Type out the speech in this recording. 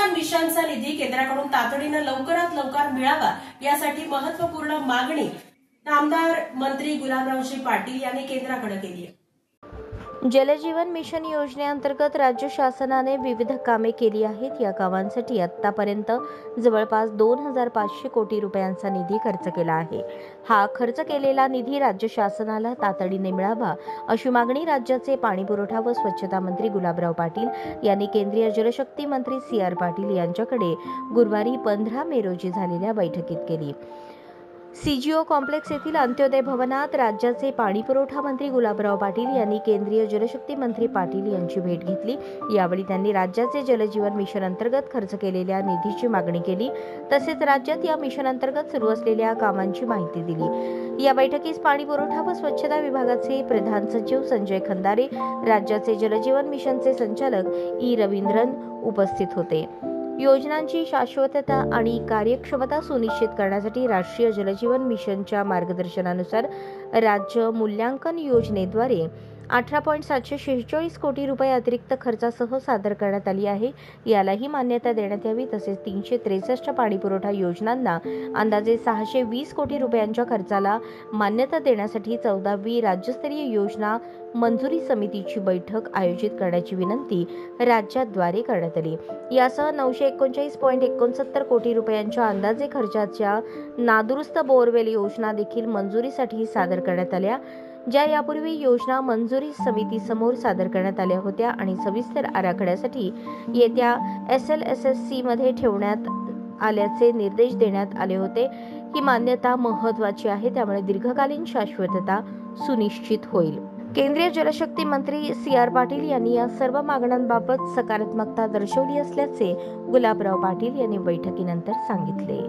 जलजीवन मिशनचा निधी केंद्राकडून तातडीनं लवकरात लवकर मिळावा यासाठी महत्त्वपूर्ण मागणी आमदार मंत्री गुलाबरावजी पाटील यांनी केंद्राकडे केली आहे। जलजीवन मिशन योजनेअंतर्गत राज्य शासनाने विविध कामे केली आहेत। या कामांसाठी आतापर्यंत जवळपास 2500 कोटी रुपयांचा निधी खर्च केला आहे। हा खर्च केलेला निधी राज्य शासनाला तातडीने मिळावा अशी मागणी राज्याचे पाणीपुरवठा व स्वच्छता मंत्री गुलाबराव पाटील यांनी केंद्रीय जलशक्ती मंत्री CR पाटील यांच्याकडे गुरुवारी 15 मे रोजी झालेल्या बैठकीत केली। CGO कॉम्प्लेक्स येथील अंत्योदय भवनात राज्याचे पाणीपुरवठा मंत्री गुलाबराव पाटील यांनी केंद्रीय जलशक्ती मंत्री पाटील यांची भेट घेतली। यावेळी त्यांनी राज्याचे जलजीवन मिशन अंतर्गत खर्च केलेल्या निधीची मागणी केली, तसेच राज्यात या मिशन अंतर्गत सुरू असलेल्या कामांची माहिती दिली। या बैठकीस पाणीपुरवठा व स्वच्छता विभागाचे प्रधान सचिव संजय खंदारे, राज्याचे जलजीवन मिशनचे संचालक E रवींद्रन उपस्थित होते। योजनांची शाश्वतता आणि कार्यक्षमता सुनिश्चित करण्यासाठी राष्ट्रीय जलजीवन मिशनच्या मार्गदर्शनानुसार राज्य मूल्यांकन योजनेद्वारे 18.746 कोटी रुपये अतिरिक्त खर्चासह सादर करण्यात आली आहे। यालाही मान्यता देण्यात यावी। तसेच 363 पाणीपुरवठा योजनांना अंदाजे 620 कोटी रुपयांच्या खर्चाला मान्यता देण्यासाठी 14वी राज्यस्तरीय योजना मंजुरी समितीची बैठक आयोजित करण्याची विनंती राज्याद्वारे करण्यात आली। यासह 939.69 कोटी रुपयांच्या अंदाजे खर्चाच्या नादुरुस्त बोरवेल योजना देखील मंजुरीसाठी सादर करण्यात आल्या, ज्या यापूर्वी योजना मंजुरी समितीसमोर सादर करण्यात आल्या होत्या आणि सविस्तर आराखड्यासाठी येत्या SLSSC मध्ये ठेवण्यात आल्याचे निर्देश देण्यात आले होते। ही मान्यता महत्त्वाची आहे, त्यामुळे दीर्घकालीन शाश्वतता सुनिश्चित होईल। केंद्रीय जलशक्ती मंत्री CR पाटील यांनी या सर्व मागण्यांबाबत सकारात्मकता दर्शवली असल्याचे गुलाबराव पाटील यांनी बैठकीनंतर सांगितले।